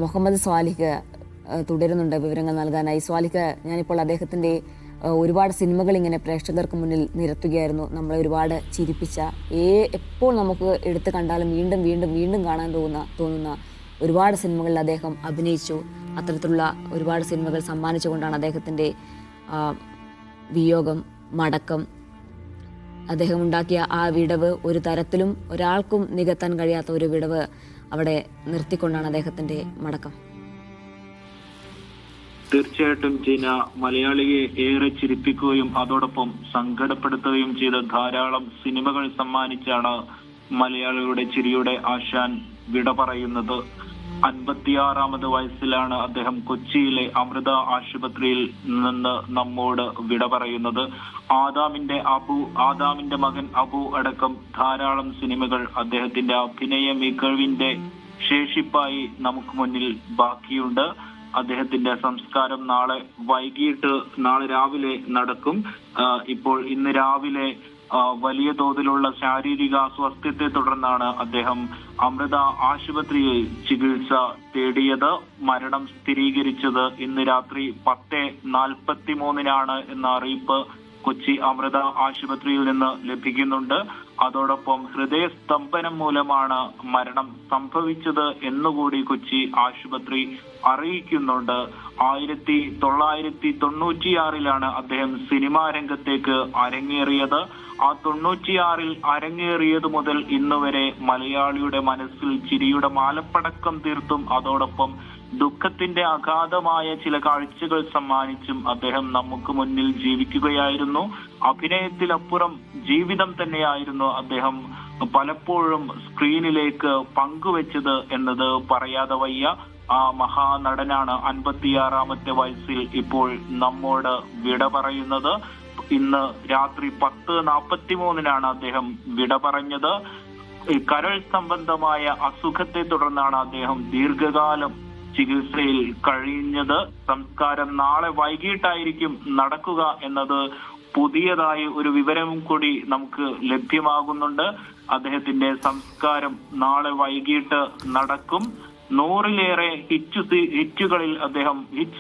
മുഹമ്മദ് സ്വാലിഹ് തുടരുന്നുണ്ട് വിവരങ്ങൾ നൽകാനായി. സ്വാലിഹ്, ഞാനിപ്പോൾ അദ്ദേഹത്തിൻ്റെ ഒരുപാട് സിനിമകൾ ഇങ്ങനെ പ്രേക്ഷകർക്ക് മുന്നിൽ നിരത്തുകയായിരുന്നു. നമ്മളെ ഒരുപാട് ചിരിപ്പിച്ച, എപ്പോൾ നമുക്ക് എടുത്തു കണ്ടാലും വീണ്ടും വീണ്ടും വീണ്ടും കാണാൻ തോന്നുന്ന ഒരുപാട് സിനിമകളിൽ അദ്ദേഹം അഭിനയിച്ചു. അത്തരത്തിലുള്ള ഒരുപാട് സിനിമകൾ സമ്മാനിച്ചുകൊണ്ടാണ് അദ്ദേഹത്തിൻ്റെ വിയോഗം, മടക്കം, അദ്ദേഹം ഉണ്ടാക്കിയ ആ വിടവ് ഒരു തരത്തിലും ഒരാൾക്കും നികത്താൻ കഴിയാത്ത ഒരു വിടവ് അവിടെ നിർത്തിക്കൊണ്ടാണ് അദ്ദേഹത്തിൻ്റെ മടക്കം. തീർച്ചയായിട്ടും ജീന, മലയാളിയെ ഏറെ ചിരിപ്പിക്കുകയും അതോടൊപ്പം സങ്കടപ്പെടുത്തുകയും ചെയ്ത ധാരാളം സിനിമകൾ സമ്മാനിച്ചാണ് മലയാളിയുടെ ചിരിയുടെ ആശാൻ വിട പറയുന്നത്. 56-ാമത് വയസ്സിലാണ് അദ്ദേഹം കൊച്ചിയിലെ അമൃത ആശുപത്രിയിൽ നിന്ന് നമ്മോട് വിട പറയുന്നത്. ആദാമിന്റെ മകൻ അബു അടക്കം ധാരാളം സിനിമകൾ അദ്ദേഹത്തിന്റെ അഭിനയ മികവിന്റെ ശേഷിപ്പായി നമുക്ക് മുന്നിൽ ബാക്കിയുണ്ട്. അദ്ദേഹത്തിന്റെ സംസ്കാരം നാളെ രാവിലെ നടക്കും. ഇപ്പോൾ ഇന്ന് രാവിലെ വലിയ തോതിലുള്ള ശാരീരിക അസ്വസ്ഥത്തെ തുടർന്നാണ് അദ്ദേഹം അമൃത ആശുപത്രിയിൽ ചികിത്സ തേടിയത്. മരണം സ്ഥിരീകരിച്ചത് ഇന്ന് രാത്രി 10:43 എന്ന അറിയിപ്പ് കൊച്ചി അമൃത ആശുപത്രിയിൽ നിന്ന് ലഭിക്കുന്നുണ്ട്. അതോടൊപ്പം ഹൃദയസ്തംഭനം മൂലമാണ് മരണം സംഭവിച്ചത് എന്നുകൂടി കൊച്ചി ആശുപത്രി അറിയിക്കുന്നുണ്ട്. 1996 അദ്ദേഹം സിനിമാ രംഗത്തേക്ക് അരങ്ങേറിയത്. ആ 96 അരങ്ങേറിയത് മുതൽ ഇന്നുവരെ മലയാളിയുടെ മനസ്സിൽ ചിരിയുടെ മാലപ്പടക്കം തീർത്തും അതോടൊപ്പം ദുഃഖത്തിന്റെ അഗാധമായ ചില കാഴ്ചകൾ സമ്മാനിച്ചും അദ്ദേഹം നമുക്ക് മുന്നിൽ ജീവിക്കുകയായിരുന്നു. അഭിനയത്തിലപ്പുറം ജീവിതം തന്നെയായിരുന്നു അദ്ദേഹം പലപ്പോഴും സ്ക്രീനിലേക്ക് പങ്കുവെച്ചത് എന്നത് പറയാതെ വയ്യ. ആ മഹാനടനാണ് 56-ാമത്തെ വയസ്സിൽ ഇപ്പോൾ നമ്മോട് വിട പറയുന്നത്. ഇന്ന് രാത്രി 10:43 അദ്ദേഹം വിട പറഞ്ഞത്. കരൾ സംബന്ധമായ അസുഖത്തെ തുടർന്നാണ് അദ്ദേഹം ദീർഘകാലം ചികിത്സയിൽ കഴിഞ്ഞത്. സംസ്കാരം നാളെ വൈകിട്ടായിരിക്കും നടക്കുക എന്നത് പുതിയതായി ഒരു വിവരവും കൂടി നമുക്ക് ലഭ്യമാകുന്നുണ്ട്. അദ്ദേഹത്തിന്റെ സംസ്കാരം നാളെ വൈകിട്ട് നടക്കും. 100-ലേറെ ഹിറ്റ്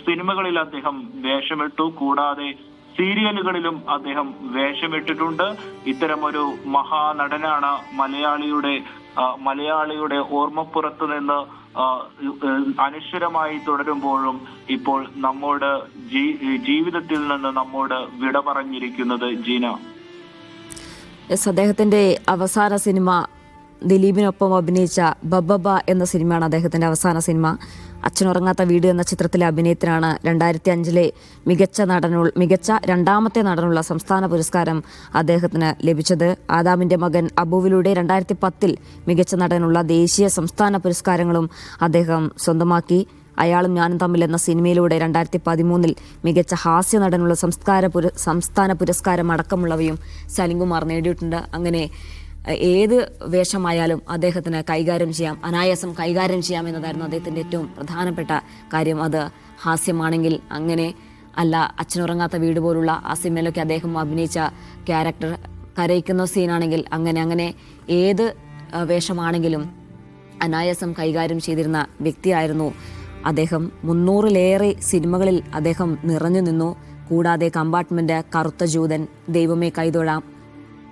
സിനിമകളിൽ അദ്ദേഹം വേഷമിട്ടു. കൂടാതെ സീരിയലുകളിലും അദ്ദേഹം വേഷമിട്ടിട്ടുണ്ട്. ഇത്തരമൊരു മഹാനടനാണ് മലയാളിയുടെ ഓർമ്മപ്പുറത്ത് നിന്ന് അനശ്വരമായി തുടരുമ്പോഴും ഇപ്പോൾ നമ്മോട് ജീവിതത്തിൽ നിന്ന് നമ്മോട് വിട പറഞ്ഞിരിക്കുന്നത് ജീന. അദ്ദേഹത്തിന്റെ അവസാന സിനിമ ദിലീപിനൊപ്പം അഭിനയിച്ച ബബ്ബബ എന്ന സിനിമയാണ് അദ്ദേഹത്തിന്റെ അവസാന സിനിമ. അച്ഛനുറങ്ങാത്ത വീട് എന്ന ചിത്രത്തിലെ അഭിനയത്തിനാണ് 2005 മികച്ച രണ്ടാമത്തെ നടനുള്ള സംസ്ഥാന പുരസ്കാരം അദ്ദേഹത്തിന് ലഭിച്ചത്. ആദാമിന്റെ മകൻ അബുവിലൂടെ 2010 മികച്ച നടനുള്ള ദേശീയ സംസ്ഥാന പുരസ്കാരങ്ങളും അദ്ദേഹം സ്വന്തമാക്കി. അയാളും ഞാനും തമ്മിൽ എന്ന സിനിമയിലൂടെ 2013 മികച്ച ഹാസ്യ നടനുള്ള സംസ്ഥാന പുരസ്കാരം അടക്കമുള്ളവയും സലിംകുമാർ നേടിയിട്ടുണ്ട്. അങ്ങനെ ഏത് വേഷമായാലും അദ്ദേഹത്തിന് കൈകാര്യം ചെയ്യാം, അനായാസം കൈകാര്യം ചെയ്യാം എന്നതായിരുന്നു അദ്ദേഹത്തിൻ്റെ ഏറ്റവും പ്രധാനപ്പെട്ട കാര്യം. അത് ഹാസ്യമാണെങ്കിൽ അങ്ങനെ അല്ല, അച്ഛനുറങ്ങാത്ത വീട് പോലുള്ള ആ സിനിമയിലൊക്കെ അദ്ദേഹം അഭിനയിച്ച ക്യാരക്ടർ, കരയിക്കുന്ന സീനാണെങ്കിൽ അങ്ങനെ ഏത് വേഷമാണെങ്കിലും അനായാസം കൈകാര്യം ചെയ്തിരുന്ന വ്യക്തിയായിരുന്നു അദ്ദേഹം. 300-ലേറെ സിനിമകളിൽ അദ്ദേഹം നിറഞ്ഞു നിന്നു. കൂടാതെ കമ്പാർട്ട്മെന്റ്, കറുത്ത ജൂതൻ, ദൈവമേ കൈതൊഴാം,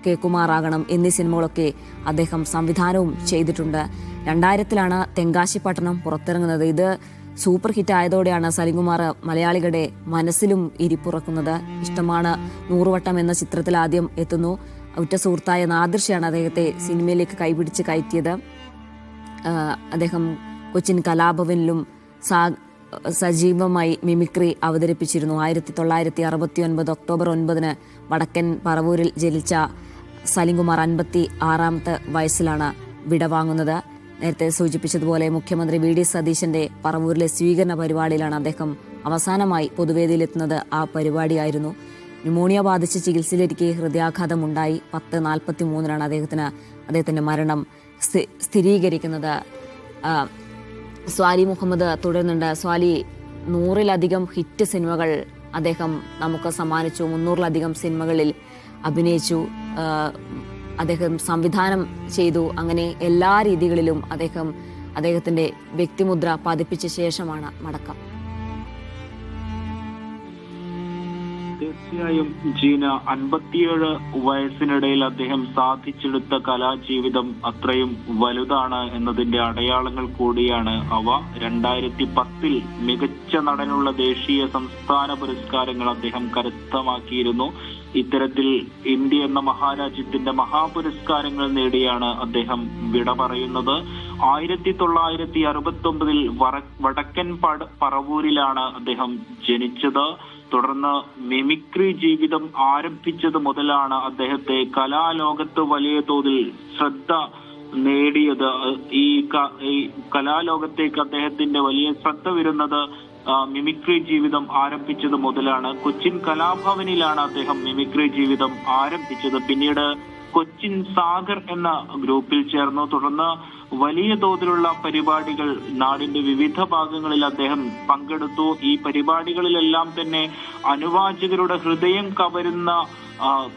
കേക്കുമാറാകണം എന്നീ സിനിമകളൊക്കെ അദ്ദേഹം സംവിധാനവും ചെയ്തിട്ടുണ്ട്. 2000-ലാണ് തെങ്കാശിപ്പട്ടണം പുറത്തിറങ്ങുന്നത്. ഇത് സൂപ്പർ ഹിറ്റ് ആയതോടെയാണ് സലിംകുമാർ മലയാളികളുടെ മനസ്സിലും ഇരിപ്പുറക്കുന്നത്. ഇഷ്ടമാണ് 100 വട്ടം എന്ന ചിത്രത്തിൽ ആദ്യം എത്തുന്നു. ഉറ്റ സുഹൃത്തായ നാദിർഷയാണ് അദ്ദേഹത്തെ സിനിമയിലേക്ക് കൈപിടിച്ച് കയറ്റിയത്. അദ്ദേഹം കൊച്ചിൻ കലാഭവനിലും സജീവമായി മിമിക്രി അവതരിപ്പിച്ചിരുന്നു. 1969 ഒക്ടോബർ 9 വടക്കൻ പറവൂരിൽ ജനിച്ച സലിംകുമാർ 56-ാമത്തെ വയസ്സിലാണ് വിടവാങ്ങുന്നത്. നേരത്തെ സൂചിപ്പിച്ചതുപോലെ മുഖ്യമന്ത്രി VD സതീശന്റെ പറവൂരിലെ സ്വീകരണ പരിപാടിയിലാണ് അദ്ദേഹം അവസാനമായി പൊതുവേദിയിലെത്തുന്നത്. ആ പരിപാടിയായിരുന്നു. ന്യൂമോണിയ ബാധിച്ച് ചികിത്സയിലിരിക്കെ ഹൃദയാഘാതമുണ്ടായി. 10:43 അദ്ദേഹത്തിന്റെ മരണം സ്ഥിരീകരിക്കുന്നത്. സ്വാലി മുഹമ്മദ് തുടരുന്നുണ്ട്. സ്വാലി, 100-ലധികം ഹിറ്റ് സിനിമകൾ അദ്ദേഹം നമുക്ക് സമ്മാനിച്ചു. 300-ലധികം സിനിമകളിൽ അഭിനയിച്ചു. അദ്ദേഹം സംവിധാനം ചെയ്തു. അങ്ങനെ എല്ലാ രീതികളിലും അദ്ദേഹം അദ്ദേഹത്തിന്റെ വ്യക്തിമുദ്ര പതിപ്പിച്ച ശേഷമാണ് മടക്കം. തീർച്ചയായും ജീന, 57 വയസ്സിനിടയിൽ അദ്ദേഹം സാധിച്ചെടുത്ത കലാജീവിതം അത്രയും വലുതാണ് എന്നതിന്റെ അടയാളങ്ങൾ കൂടിയാണ് അവ. 2010 മികച്ച നടനുള്ള ദേശീയ സംസ്ഥാന പുരസ്കാരങ്ങൾ അദ്ദേഹം കരസ്ഥമാക്കിയിരുന്നു. ഇത്തരത്തിൽ ഇന്ത്യ എന്ന മഹാരാജ്യത്തിന്റെ മഹാപുരസ്കാരങ്ങൾ നേടിയാണ് അദ്ദേഹം വിട പറയുന്നത്. 1969 വടക്കൻ പറവൂരിലാണ് അദ്ദേഹം ജനിച്ചത്. തുടർന്ന് മിമിക്രി ജീവിതം ആരംഭിച്ചത് മുതലാണ് അദ്ദേഹത്തെ കലാലോകത്ത് വലിയ തോതിൽ ശ്രദ്ധ നേടിയത്. ഈ കലാലോകത്തേക്ക് അദ്ദേഹത്തിന്റെ വലിയ ശ്രദ്ധ വരുന്നത് മിമിക്രി ജീവിതം ആരംഭിച്ചത് മുതലാണ്. കൊച്ചിൻ കലാഭവനിലാണ് അദ്ദേഹം മിമിക്രി ജീവിതം ആരംഭിച്ചത്. പിന്നീട് കൊച്ചിൻ സാഗർ എന്ന ഗ്രൂപ്പിൽ ചേർന്നു. തുടർന്ന് വലിയ തോതിലുള്ള പരിപാടികൾ നാടിന്റെ വിവിധ ഭാഗങ്ങളിൽ അദ്ദേഹം പങ്കെടുത്തു. ഈ പരിപാടികളിലെല്ലാം തന്നെ അനുവാചകരുടെ ഹൃദയം കവരുന്ന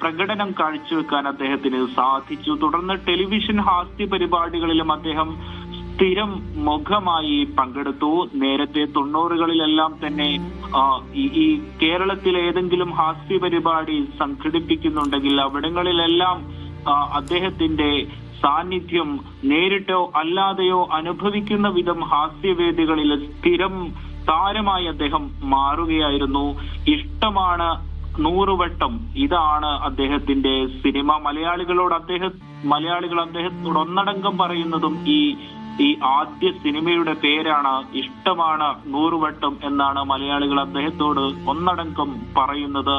പ്രകടനം കാഴ്ചവെക്കാൻ അദ്ദേഹത്തിന് സാധിച്ചു. തുടർന്ന് ടെലിവിഷൻ ഹാസ്യ പരിപാടികളിലും അദ്ദേഹം സ്ഥിരം മുഖമായി പങ്കെടുത്തു. നേരത്തെ 90കളിലെല്ലാം തന്നെ ഈ കേരളത്തിൽ ഏതെങ്കിലും ഹാസ്യ പരിപാടി സംഘടിപ്പിക്കുന്നുണ്ടെങ്കിൽ അവിടങ്ങളിലെല്ലാം അദ്ദേഹത്തിന്റെ സാന്നിധ്യം നേരിട്ടോ അല്ലാതെയോ അനുഭവിക്കുന്ന വിധം ഹാസ്യവേദികളിൽ സ്ഥിരം താരമായി അദ്ദേഹം മാറുകയായിരുന്നു. ഇഷ്ടമാണ് 100 വട്ടം, ഇതാണ് അദ്ദേഹത്തിന്റെ സിനിമ. മലയാളികൾ അദ്ദേഹത്തോട് ഒന്നടങ്കം പറയുന്നതും ഈ ആദ്യ സിനിമയുടെ പേരാണ് ഇഷ്ടമാണ് 100 വട്ടം എന്നാണ് മലയാളികൾ അദ്ദേഹത്തോട് ഒന്നടങ്കം പറയുന്നത്.